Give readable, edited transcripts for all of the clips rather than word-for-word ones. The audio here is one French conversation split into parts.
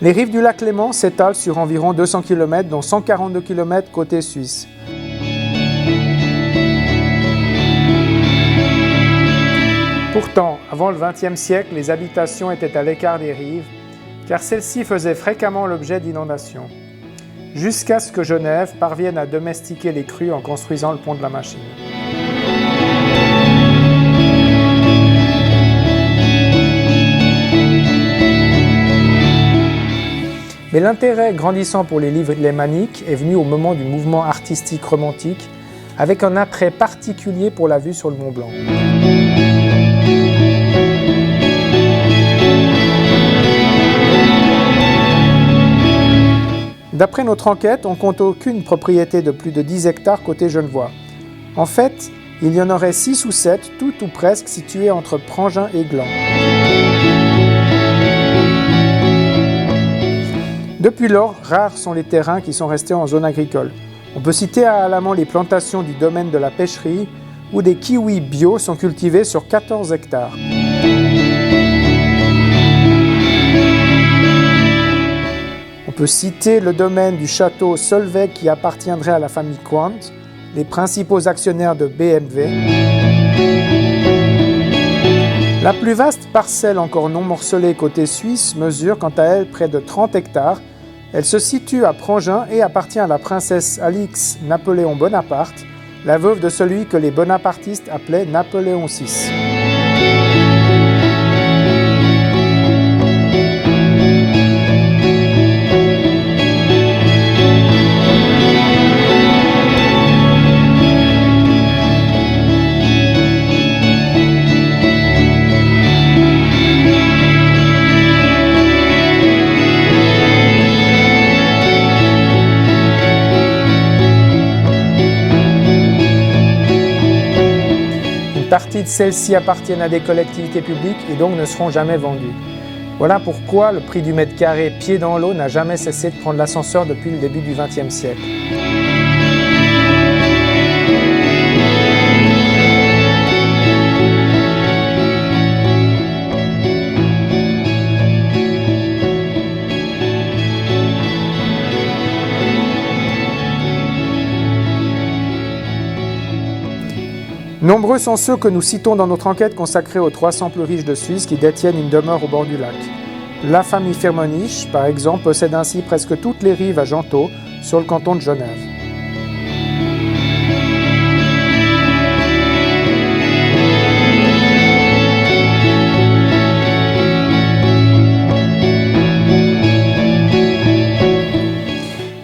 Les rives du lac Léman s'étalent sur environ 200 km, dont 142 km côté suisse. Pourtant, avant le XXe siècle, les habitations étaient à l'écart des rives, car celles-ci faisaient fréquemment l'objet d'inondations, jusqu'à ce que Genève parvienne à domestiquer les crues en construisant le pont de la Machine. Mais l'intérêt grandissant pour les livres lémaniques est venu au moment du mouvement artistique romantique, avec un attrait particulier pour la vue sur le Mont Blanc. D'après notre enquête, on compte aucune propriété de plus de 10 hectares côté Genevois. En fait, il y en aurait 6 ou 7, toutes ou presque situées entre Prangin et Gland. Depuis lors, rares sont les terrains qui sont restés en zone agricole. On peut citer à Alamand les plantations du domaine de la pêcherie, où des kiwis bio sont cultivés sur 14 hectares. On peut citer le domaine du château Solveig qui appartiendrait à la famille Quandt, les principaux actionnaires de BMW. La plus vaste parcelle encore non morcelée côté suisse mesure quant à elle près de 30 hectares. Elle se situe à Prangin et appartient à la princesse Alix Napoléon Bonaparte, la veuve de celui que les bonapartistes appelaient Napoléon VI. Une partie de celles-ci appartiennent à des collectivités publiques et donc ne seront jamais vendues. Voilà pourquoi le prix du mètre carré pied dans l'eau n'a jamais cessé de prendre l'ascenseur depuis le début du XXe siècle. Nombreux sont ceux que nous citons dans notre enquête consacrée aux 300 plus riches de Suisse qui détiennent une demeure au bord du lac. La famille Firmenich, par exemple, possède ainsi presque toutes les rives à Gentot, sur le canton de Genève.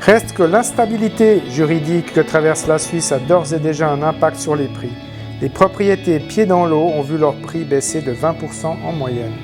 Reste que l'instabilité juridique que traverse la Suisse a d'ores et déjà un impact sur les prix. Les propriétés pieds dans l'eau ont vu leur prix baisser de 20% en moyenne.